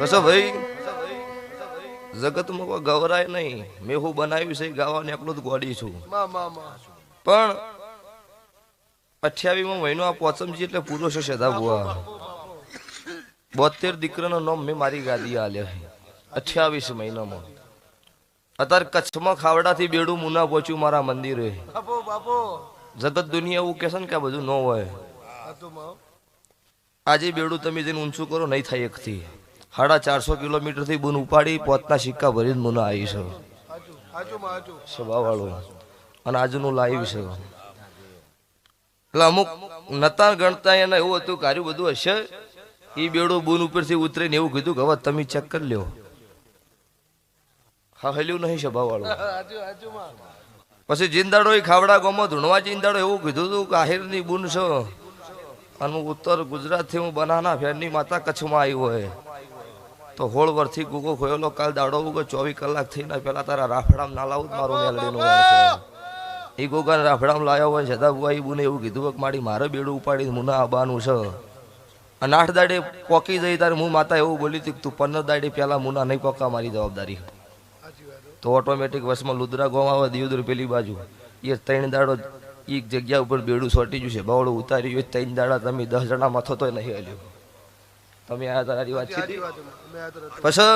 કશો ભાઈ જગતમાં કોઈ ગવરાય નહીં. મેં હું બનાવ્યું છે ગાવાને એકલું જ ગોડી છું. પણ 28મો મહિનો આ પોચમજી એટલે પૂરો છે સદા બુઆ. 72 દીકરાનો નામ મેં મારી ગાદી આલ્યા છે 28 મહિનામાં. અત્યારે કચ્છમાં ખાવડાથી બેડું મુના પહોંચ્યું મારા મંદિરે. જગત દુનિયા એવું કહેશે ને કે આ બધું ન હોય. આજે બેડું તમે જઈને ઊંચું કરો નહીં થાય એકથી. 450 કિલોમીટર થી બુન ઉપાડી પોતના સિક્કા ભરીને મુના આવી છે સભા વાળું. અને આજનું લાઈવ છે. એટલે અમુક નતા ગણતા એને એવું હતું કાર્યું બધું હશે. એ બેડું બુન ઉપરથી ઉતરીને એવું કીધું કે હવે તમે ચેક કરી લ્યો. હા હેલ્યું નહીં સભા વાળું. પછી જીંદાડો એ ખાવડા ગામમાં ધૂણવા જીંદાડો એવું કીધું હતું કે આહિરની બુન છે. અને હું ઉત્તર ગુજરાતથી હું બનાના ફેરની માતા કચ્છમાં આવી હોય તો 16 વર્ષથી ગુગો ખોયેલો. કાલ દાડો ઉગો 24 કલાક થઈને પેલા તારા રાફડામાં ના લાવું મારું મેલડીનું હોય છે. એ ગોગાને રાફડામાં લાવ્યો હોય છતાં બુઆ એ બુને એવું કીધું કે મારી મારે બેડું ઉપાડી મુના આવવાનું છે. અને 8 દાડે પોકી જઈ તારે હું માતા એવું બોલી હતી તું 15 દાડે પેલા મુના નહીં પોકા મારી જવાબદારી. તો ઓટોમેટિક વસમાં લુદરા ગોમ આવે દિયોદર પેલી બાજુ એ 3 દાડો એક જગ્યા ઉપર બેડું સોટી ગયું છે. બાવડું ઉતારી ગયું 3 દાડા તમે 10 જણા મથો તો નહીં હલ્યો. તમે આ તારી વાત છે. પછી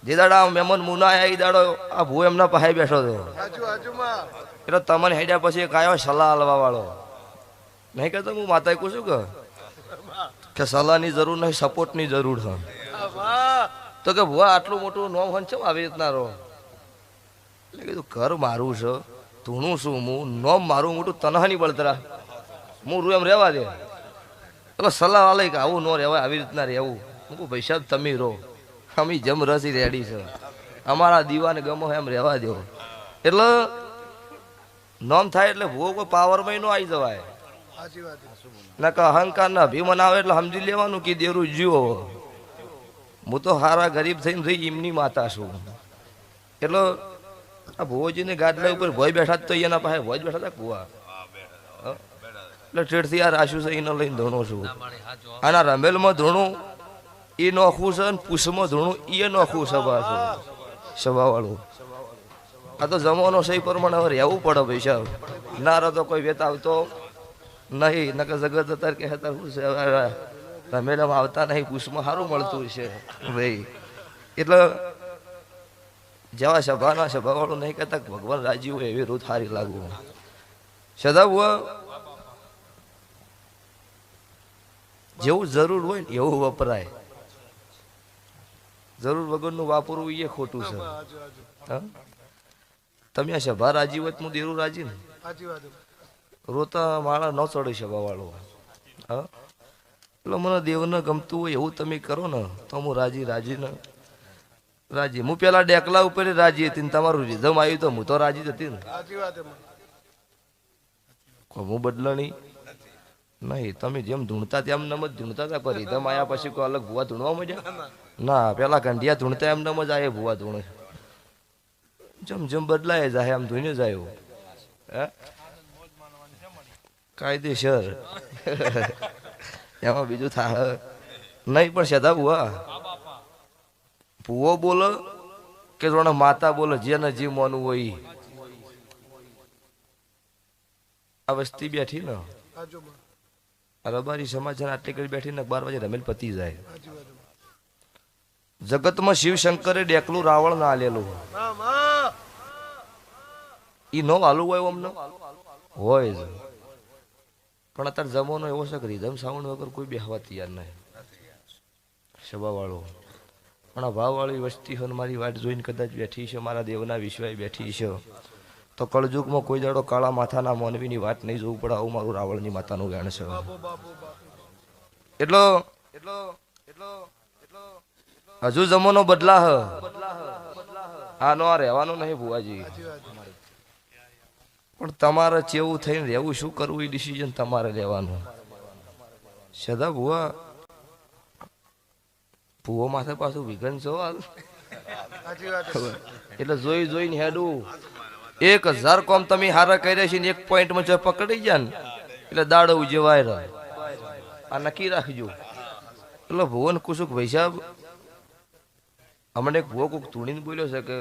જે દાડા મહેમાન મુના આયા એ દાડો આ ભૂ એમના પાસે બેઠો હતો. એટલે તમને હેડ્યા પછી એક આવ્યો સલાહ હાલવા વાળો. નહીં કહેતો હું માતાએ પૂછું કે સલાહની જરૂર નહીં સપોર્ટની જરૂર છે. તો કે ભુવા આટલું મોટું નોમ હન છે આવી રીતના રહો. એટલે કીધું ઘર મારું છે ધૂણું છું હું નોમ મારું મોટું તનહાની બળતરા હું રૂ એમ રહેવા દે. એટલે સલાહ આલે કે આવું ન રહેવાય આવી રીતના રહેવું. હું કહું ભાઈ સાહેબ તમે રહો અમે જેમ રસી રેડી છે અમારા દીવાને ગમો એમ રહેવા દો. એટલે નોમ થાય એટલે ભૂવો કોઈ પાવરમાં ન આવી જવાય. ના કે અહંકાર ના અભિમાન આવે એટલે સમજી લેવાનું કે દેરું જીવો. હું તો હારા ગરીબ થઈને થઈ એમની માતા છું. એટલે આ ભુવોજીને ગાડલા ઉપર ભોય બેઠા તો એના પાસે ભોજ બેઠા હતા ભુવા. એટલે ઠેઠથી આ રાશુ છે એને લઈને ધોણો છું. આના રમેલમાં ધોણું એ નોખું છે ને પૂછમાં ધોણું એ નોખું સભા છે સભા વાળું. આ તો જમાનો સહી પ્રમાણે હવે રહેવું પડે ભાઈ સાહેબ. ના રહો તો કોઈ વેત આવતો નહીં. નકર જગત અત્યારે કે શું છે રમેલામાં આવતા નહીં પૂછમાં સારું મળતું છે ભાઈ. એટલે જેવા સભાના સભા વાળું નહીં કહેતા ભગવાન રાજી હોય એવી રોજ સારી લાગવું. સદા હુઆ જેવું જરૂર હોય ને એવું વપરાય. જરૂર વગરનું વાપરવું એ ખોટું છે. તમે આ સભા રાજી હોય હું દેરું રાજી ને રોતા માળા ન ચડે સભા વાળો. હા એટલે મને દેવને ગમતું હોય એવું તમે કરો ને તો હું રાજી રાજી ને રાજી. હું પેલા ડેકલા ઉપર રાજી હતી ને તમારું રીધમ આવ્યું તો હું તો રાજી જ હતી ને. હું બદલણી નહીં. તમે જેમ ધૂણતા તેમ નમ જ ધૂણતા હતા. કોઈ રીધમ આવ્યા પછી કોઈ અલગ ભૂવા ધૂણવા મળ્યા ના. પેલા કંઢિયા ધૂણતા એમ નમ જ આવે ભૂવા ધૂણે. જેમ જેમ બદલાય જાય આમ ધૂને જાય હે કાયદેસર. એમાં બીજું થાય નહીં. પણ સદા ભુવા ભૂવો બોલો કે જોડે માતા બોલો જેને જે મોનું હોય. આ વસ્તી બેઠી ને રબારી સમાચાર આટલી કરી બેઠી ને 12 વાગે રમેલ પતી જાય. જગતમાં શિવ શંકરે ડેકલું રાવણ ના આલેલું ઈ નો વાલું હોય અમને હોય જ. પણ અત્યારે જમાનો એવો છે કે રીધમ સાઉન્ડ વગર કોઈ બેહવા તૈયાર નહીં સભા વાળો. પણ આ ભાવવાળી વસ્તી હોય મારી વાટ જોઈને કદાચ બેઠી છે. મારા દેવના વિશ્વાય બેઠી છે. તો કળજુગમાં કોઈ દાડો કાળા માથાના મોનવીની વાત નહીં જોવું પડે. આવું મારું રાવણની માતાનું ગાણ છે. એટલો હજુ જમાનો બદલા હ આનો આ રહેવાનું નહીં ભુવાજી. પણ તમારે ચેવું થઈને રહેવું શું કરવું એ ડિસિઝન તમારે લેવાનું. સદા ભુવા ભૂવો માથે પાછું વિઘન છો એટલે જોઈ જોઈને હેડું. 1000 કોમ તમે હારા કર્યા છે ને એક પોઈન્ટમાં જો પકડી ગયા ને એટલે દાડો ઉજવાય રહે. આ નક્કી રાખજો. એટલે ભુવન કુશુક ભાઈ સાહેબ હમણાં એક ભુવો કોઈક ધૂણીને બોલ્યો છે કે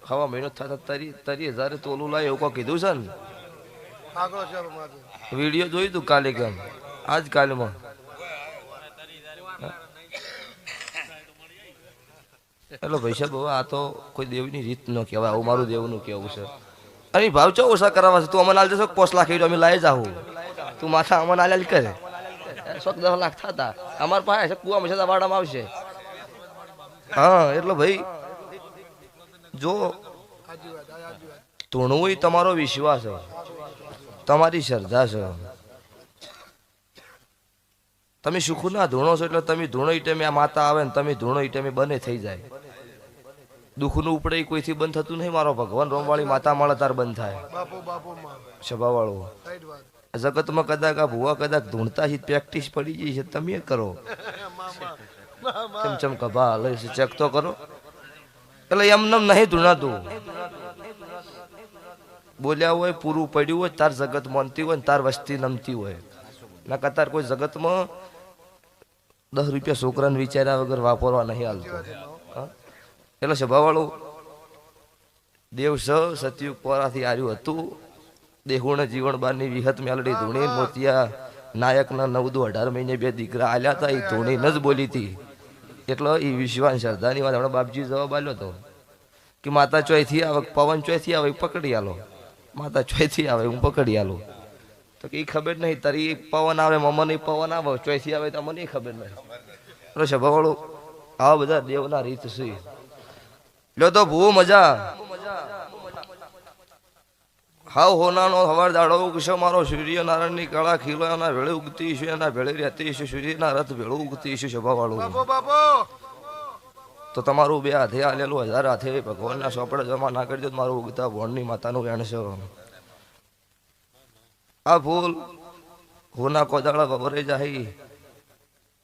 ખાવા મહિનો થતા 30,000 તોલું લાય એવું કોઈ કીધું છે ને વિડીયો જોયું તું કાલે કેમ આજ કાલમાં એટલે ભાઈ સાહેબ હવે આ તો કોઈ દેવની રીત ન કહેવાય આવું મારું દેવનું કેવું છે અને ભાવ ચો ઓછા કરાવવા છે તું અમને હાલ જશો 5 લાખ અમે લાવી જાઉં તું માથા અમને હાલ કરે 10 લાખ થતા અમાર પાસે કુવામાં છે વાડામાં આવશે હા એટલે ભાઈ જો ધૂણવું તમારો વિશ્વાસ છે તમારી શ્રદ્ધા છે તમે સુખું ના ધૂણો છો એટલે તમે ધૂણો ઈટમે આ માતા આવે ને તમે ધૂણો ઈટમે બને થઈ જાય દુઃખનું ઉપડે કોઈથી બંધ થતું નહીં મારો ભગવાન રોમવાળી માતા મળે તાર બંધ થાય સભા વાળો જગતમાં કદાચ આ ભુવા કદાચ ધૂણતા પ્રેક્ટિસ પડી ગઈ છે તમે કરો ચમચમ કભા લઈ ચેક તો કરો એટલે એમને નહીં ધૂણાતું બોલ્યા હોય પૂરું પડ્યું હોય તાર જગત માનતી હોય તાર વસ્તી નમતી હોય ના કતાર કોઈ જગતમાં 10 રૂપિયા છોકરાને વિચાર્યા વગર વાપરવા નહીં હાલતો એટલે સભાવાળું દેવ સતયુગ પોરાથી આવ્યું હતું દેહુણ જીવન બારની વિહત મેલડી ધૂણી મોતિયા નાયકના 9-18 મહિને 2 દીકરા આલ્યા હતા એ ધૂણી ન જ બોલી હતી એટલે એ વિશ્વાસ શ્રદ્ધાની વાત હમણાં બાપજી જવાબ આલ્યો હતો કે માતા ચોયથી આવે પવન ચોયથી આવે પકડી આલો માતા ચોયથી આવે હું પકડી આલું તો કે ખબર નહીં તારી પવન આવે મમ્મી પવન આવે ચોયથી આવે તો મને ખબર નહીં એટલે સભાવાળું આવા બધા દેવના રીત છે લ્યો તો ભૂ મજા હાવ હોનાનો હવાર દાડો ઉગશે મારો સૂર્યનારાયણની કળા ખીલાના ભેળે ઉગતી છે એના ભેળે રહેતી છે સૂર્યના રથ ભેળું ઉગતી છે સભાવાળું તો તમારું 2 હાથે આલેલું 1000 હાથે ભગવાનના સોપડે જમા ના કરજો મારું ઉગતા ભણની માતાનું વેણ છે આ ફૂલ હોના કોદાળા વવરે જાય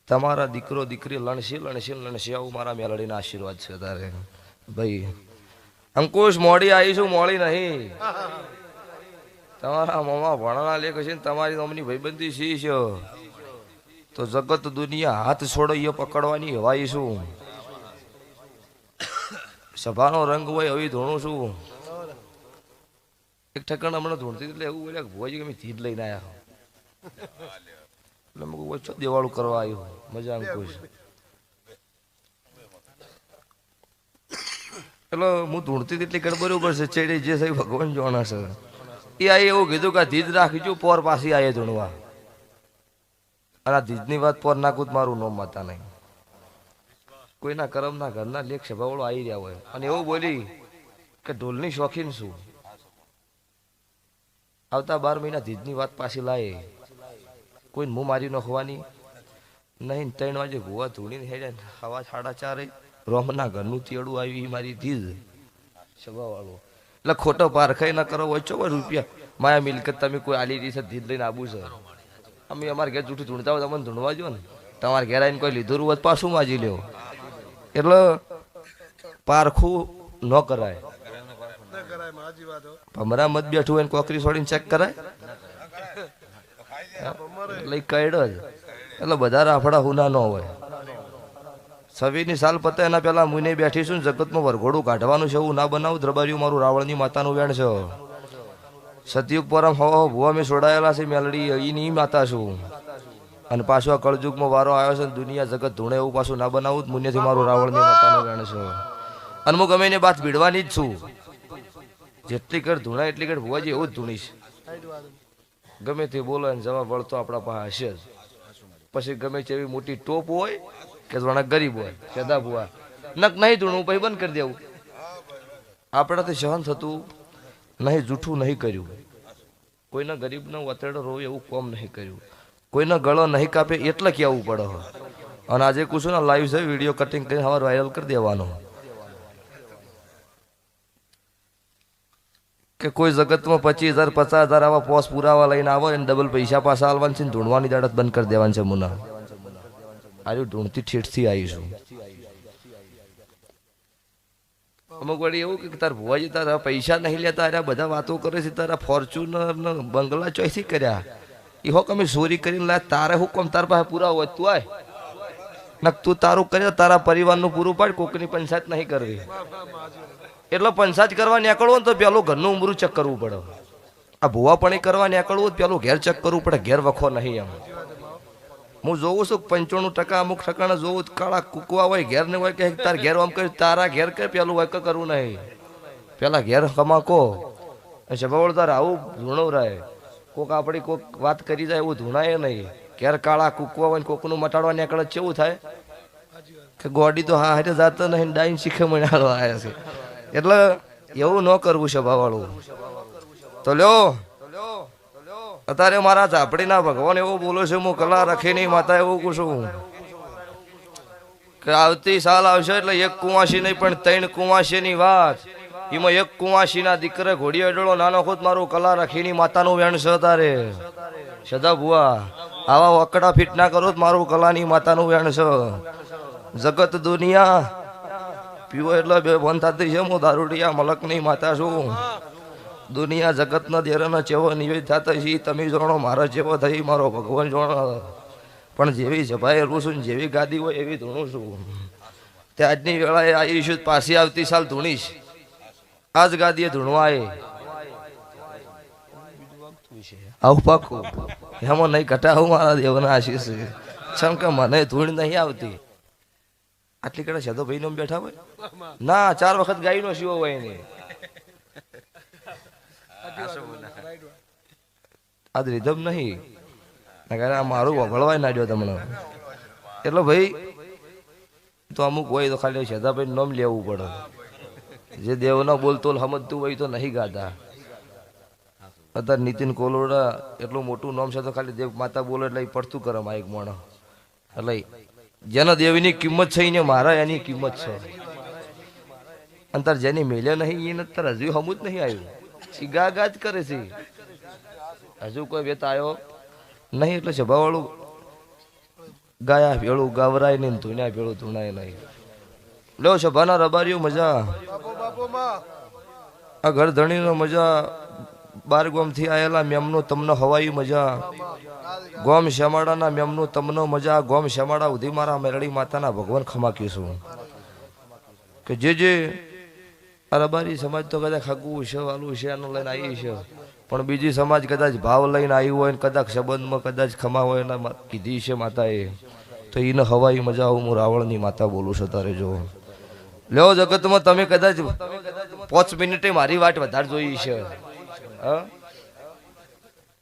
તમારા દીકરો દીકરી લણસી આવું મારા મેલડીના આશીર્વાદ છે તારે ભાઈ અંકુશ મોડી આવીશું મોડી નહીં તમારા મોમાં ભણના લેખ છે ને તમારી અમની ભાઈબંધી સી છે તો જગત દુનિયા હાથ છોડો એ પકડવાની હવાઈ શું સભાનો રંગ હોય હવે ધોણું છું એક ઠેકાણ હમણાં ધૂણતી એટલે એવું બોલ્યા ભુવાજી કે મેં ધીજ લઈને આવ્યા એટલે મેં કહું દેવાળું કરવા આવ્યું મજા અંકુશ એટલે હું ધૂણતી એટલી કડ બરોબર છે ચેડી જે સાહેબ ભગવાન જોણા છે એ આ એવું કીધું કે ધીજ રાખીશું પોર પાછી આયે ધૂણવા અને આ ધીજની વાત પોર નાખું મારું નોમ માતા નહીં કોઈના કરમના ઘરના લેખ સભાવાળો આવી રહ્યા હોય અને એવું બોલી કે ઢોલની શોખીન શું આવતા 12 મહિના ધીજની વાત પાછી લાય કોઈ મું મારી નખવાની નહીં 3 વાગે ભુવા ધૂણીને હેડે હવા 4:30 રોમના ઘરનું તેડું આવી મારી ધીજ સભાવાળો એટલે ખોટો પારખાઈ ના કરો હોય 54 રૂપિયા માયા મિલકત તમે કોઈ આલી રહી છે ધીજ લઈને આવું છે અમે અમારે ઘેર જૂઠું ધૂણતા હોય તમને ધૂણવા જો ને તમારે ઘેર આવીને કોઈ લીધું હોત પાછું માજી લ્યો એટલે પારખું ન કરાય ભમરા મત બેઠું હોય કોકરી છોડીને ચેક કરાય એટલે કઈડ જ એટલે બધા રાફડા હુના ન હોય 26ની સાલ પતે એના પેલા મુને બેઠીશું ને જગતમાં વરઘોડું કાઢવાનું છે એવું ના બનાવું દ્રબાર્યું મારું રાવણની માતાનું વેણ છે સતયુગ પરમ હવા ભુવા મેં છોડાયેલા છે મેલડી એની માતા છું અને પાછો આ કળજુગમાં વારો આવ્યો છે દુનિયા જગત ધૂણે એવું પાછું ના બનાવું મુનેથી મારું રાવણની માતાનું વેણ છે અને હું ગમે એને બાત ભીડવાની જ છું જેટલી કર ધૂણા એટલી કર ભુવાજી એવું જ ધૂણીશ ગમે તે બોલો એને જવાબ વળતો આપણા પાસે હશે જ પછી ગમે તેવી મોટી ટોપ હોય કે જોણા ગરીબ હોય સેદા ભુવા નક નહીં ધૂણું પછી બંધ કરી દેવું આપણાથી સહન થતું નહીં જૂઠું નહીં કર્યું કોઈના ગરીબનો વતેડો રોય એવું કોમ નહીં કર્યું કોઈનો ગળો નહીં કાપે એટલે કહેવું પડે અને આજે કુછું ના લાઈવ છે વિડીયો કટિંગ કરીને સવાર વાયરલ કરી દેવાનો કે કોઈ જગતમાં 25,000 50,000 આવા પોસ પુરાવા લઈને આવો ને ડબલ પૈસા પાછા આલવાના છે ધૂણવાની દાડત બંધ કરી દેવાની છે મુના આર્યું ઢૂંઢતી ઠેઠથી આવીશું અમુક વળી એવું કે તાર ભુવાજી તારા પૈસા નહીં લેતા અરે બધા વાતો કરે છે તારા ફોર્ચ્યુનર ને બંગલા ચોઈથી કર્યા એ હોક અમે ચોરી કરીને લાયા તારે હુકમ તાર પાસે પૂરા હોય તું આય નક તું તારું કરે તારા પરિવારનું પૂરું પાડ, કોકની પંચાયત નહીં કરવી. એટલે પંચાયત કરવા નીકળવું ને તો પેલું ઘરનું ઉમરું ચેક કરવું પડે. આ ભૂવાપણી કરવા નીકળવું પેલું ઘેર ચેક કરવું પડે, ઘેર વખો નહીં. એમ હું જોઉં છું 95% અમુક ઠકાણા જોઉં કાળા કુકવા હોય, ઘેર ને હોય કે તાર ઘેર આમ કરી તારા ઘેર કે પેલું હોય કરવું નહીં. પેલા ઘેર કમાકો સભાવળ તારે આવું ધૂણવ રહે. કોક આપણી કોક વાત કરી જાય એવું ધૂણાય નહીં. ઘેર કાળા કુકવા હોય કોકનું મટાડવા નીકળે કેવું થાય કે ગોડી તો હા હારે જાતો નહીં, ડાઈન શીખે મણાડો આવ્યા છે. એટલે એવું ન કરવું સભાવાળું. તો લ્યો અત્યારે મારા ઝાપડીના ભગવાન એવું બોલો છે, હું કલા રાખી નહીં માતા એવું કહું છું કે આવતી સાલ આવશે એટલે એક કુંવાસી નહીં પણ 3 કુંવાસીની વાત. એમાં એક કુંવાસીના દીકરે ઘોડી અડળો નાનો ખુદ મારું કલા રાખીની માતાનું વેણ છે. તારે સદા ભુવા આવા વકડા ફીટ ના કરો મારું કલાની માતાનું વેણ છે. જગત દુનિયા પીવો એટલે બે બંધ થતી છે. હું દારૂડિયા મલકની માતા છું. દુનિયા જગતના દેરાના ચેવો નિવેદ થતા છે તમે જાણો, મારા જેવો થઈ મારો ભગવાન જાણો. પણ જેવી જભાયેલું છું જેવી ગાદી હોય એવી ધૂણું છું. તે આજની વેળાએ આવીશું, પાછી આવતી સાલ ધૂણીશ. આજ ગાદીએ ધૂણવાય આવું પાકું. એમાં નહીં ઘટાવું મારા દેવના આશીષ છે. છમ કે મને ધૂણ નહીં આવતી. આટલી કડા સદો ભાઈ નો બેઠા હોય ના 4 વખત ગાય નો શિવો હોય ને આજ રીધમ નહીં મારું વગળવાય ના જો તમને. એટલે ભાઈ તો અમુક હોય તો ખાલી સદાભાઈ નામ લેવું પડે. જે દેવનો બોલતોલ સમજતું હોય તો નહીં ગાતા. અત્યારે નીતિન કોલોડા એટલું મોટું નામ છે તો ખાલી દેવ માતા બોલે એટલે પડતું કરે એક મોણો. એટલે જેના દેવીની કિંમત છે એને મારા એની કિંમત છે. અંતર જેની મેલે નહીં એને અત્યારે હજુ હમું જ નહીં આવ્યું. ગા ગા જ કરે છે, હજુ કોઈ વેત આવ્યો નહીં. એટલે સભાવાળું ગાયા ભેળું ગાવરાય નહીં, ધૂણ્યા ભેળું ધૂણાય નહીં. લો સભાના રબારીઓ મજા. આ ઘર ધણીનો મજા. 12 ગામથી આવેલા મેમનું તમને હવાઈ મજા. ગોમ શ્યામાડાના મેમનું તમને મજા. ગોમ શ્યામાડા સુધી મારા મેરડી માતાના ભગવાન ખમાક્યું છું કે જે આ રબારી સમાજ તો કદાચ ખાગું છે વાલું છે આનું લઈને આવી છે, પણ બીજી સમાજ કદાચ ભાવ લઈને આવી હોય ને કદાચ સંબંધમાં કદાચ ખમા હોય ને કીધી છે માતાએ તો એને હવાઈ મજા. હું રાવણની માતા બોલું છું. તારે જો લ્યો જગતમાં તમે કદાચ 5 મિનિટે મારી વાટ વધારે જોઈ છે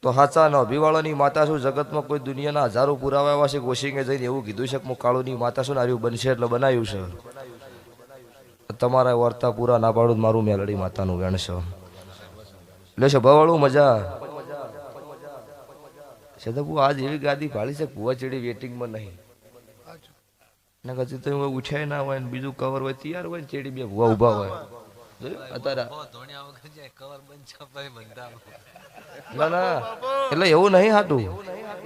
તો હાચા ન અભિવાળાની માતા છું. જગતમાં કોઈ દુનિયાના હજારો પુરાવા એવા છે. ગોશિંગે જઈને એવું કીધું છે કે હું કાળુની માતા છું ને આવ્યું બનશે એટલે બનાવ્યું છે. તમારા વર્તા પૂરા ના પાડું મારું મેલડી માતાનું વેણ છે. લેશે ભવાળું મજા. સદાબુ આજ એવી ગાદી ભાળી છે ભુવા ચડી વેટિંગમાં નહીં. ના કદી તો ઉઠાય ના હોય ને બીજું કવર હોય તૈયાર હોય ને ચેડી બે ભુવા ઉભા હોય. અત્યારે ના ના એટલે એવું નહીં હાટું.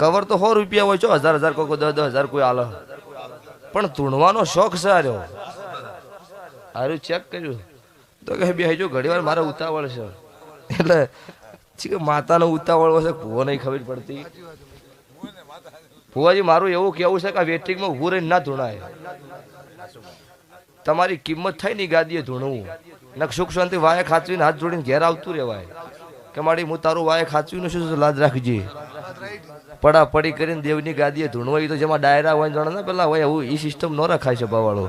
કવર તો 100 રૂપિયા હોય છો, 1000 કોઈ 10,000 કોઈ આલે, પણ ધૂણવાનો શોખ છે. આર્યો હારું ચેક કર્યું તો કે બે જો ઘણી વાર મારે ઉતાવળ છે. એટલે માતાનો ઉતાવળ હશે ભૂવો નહીં ખબર પડતી. ભુવાજી મારું એવું કેવું છે કે વેટિંગમાં ઉભું રહીને ના ધૂણાય. તમારી કિંમત થાય ને ગાદીએ ધૂણવું ને સુખ શાંતિ વાય ખાચવીને હાથ જોડીને ઘેર આવતું રહેવાય કે મારી હું તારું વાય ખાચવીને શું લાજ રાખજે. પડા પડી કરીને દેવની ગાદીએ ધૂણવાય તો જેમાં ડાયરા હોય જાણે ને પેલા હોય એવું એ સિસ્ટમ ન રખાય છે. ભાવાળો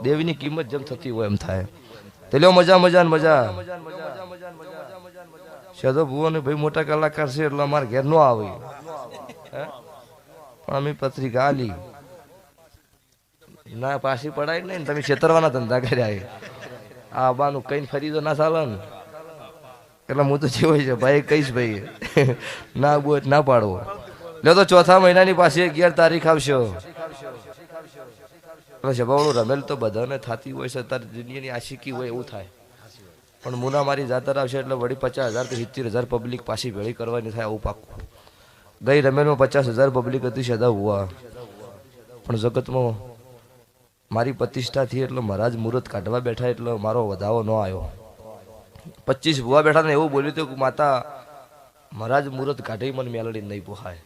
દેવીની કિંમત જેમ થતી હોય એમ થાય. તે લ્યો મજા મજા મજા. સદો ભુવો ને ભાઈ મોટા કલાકાર છે એટલે અમારે ઘેર ન આવે પણ અમે પત્રિકા આલી ના પાછી પડાય નહીં. તમે છેતરવાના ધંધા કર્યા આ બાનું કઈ ફરી તો ના ચાલે ને. એટલે હું તો જેવો છે ભાઈ કહીશ ભાઈ ના બોલ ના પાડવો. લ્યો તો 4થા મહિનાની પાછી 11 તારીખ આવશે. સભાવાળું રમેલ તો બધાને થતી હોય છે. તારી દુનિયાની આશિકી હોય એવું થાય. પણ મુના મારી જાતર આવશે એટલે વળી 50,000 કે 70,000 પબ્લિક પાછી ભેળી કરવાની થાય આવું પાકું. ગઈ રમેલમાં 50,000 પબ્લિક હતી સદા હુआ. પણ જગતમાં મારી પ્રતિષ્ઠા થઈ એટલે મહારાજ મુહૂર્ત કાઢવા બેઠા એટલે મારો વધાવો ન આવ્યો. 25 ભુવા બેઠા ને એવું બોલ્યું હતું કે માતા મહારાજ મુહૂર્ત કાઢી મને મેલડી નહીં પોહાય.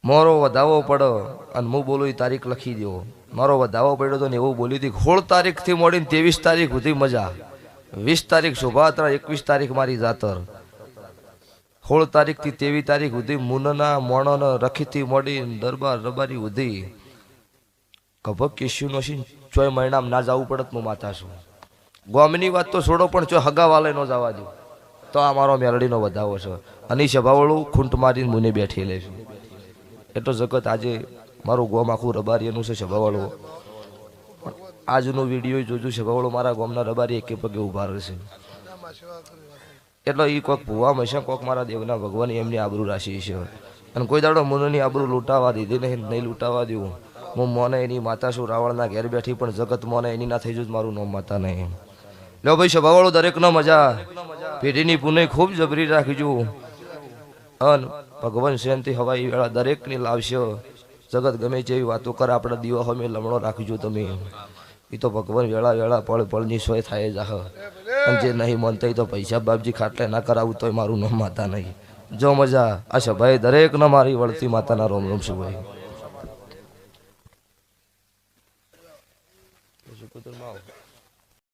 મારો વધાવો પડો અને હું બોલું એ તારીખ લખી દો. મારો વધાવો પડ્યો તો ને એવું બોલ્યું હતી 16 તારીખથી મોડીને 23 તારીખ સુધી મજા, 20 તારીખ શોભાયાત્રા, 21 તારીખ મારી જાતર, 16 તારીખથી 23 તારીખ સુધી મુનના મોણોના રખીથી મોડી દરબાર રબારી સુધી કભક કેશ્યુનો છે. ચોય મહિનામાં ના જવું પડત હું માતા છું. ગોમની વાત તો છોડો પણ ચો હગાવાલે ન જવા દઉં તો આ મારો મેલડીનો વધાવો છે. અને સભાવાળું ખૂંટ મારીને મુને બેઠી લે છે. એટલો જગત આજે મારું ગોમ આખું રબારીનું છે. સભાવાળો આજનો વિડીયો જોજો. સભાવાળો મારા ગોમના રબારી એકે પગે ઉભા રહેશે. એટલે એ કોઈક ભૂવા મશે, કોઈક મારા દેવના ભગવાન એમની આબરૂ રાશિ છે. અને કોઈ દાડો મુનની આબરૂ લૂંટાવા દીધી નહીં લૂંટાવા દેવું. હું મોને એની માતા છું, રાવણના ઘેર બેઠી પણ જગત મોને એની ના થઈ જવું મારું નામ માતા નહીં. લો ભાઈ સભાવાળો દરેકનો મજા, પેઢીની પુનઃ ખૂબ જબરી રાખજો. અન ભગવાન શાંતિ હવાઈ વેળા દરેકની લાવશો. જગત ગમે તેવી વાતો કરે આપણા દીવા હોમે લમણો રાખજો તમે. એ તો ભગવાન વેળા વેળા પળ પળની સોય થાય જાહ. અને જે નહીં માનતા તો પૈસા બાપજી ખાટલે ના કરાવું તોય મારું નામ માતા નહીં. જો મજા આ સભાએ દરેકને મારી વળતી માતાના રોમ રોમ શું ભાઈ.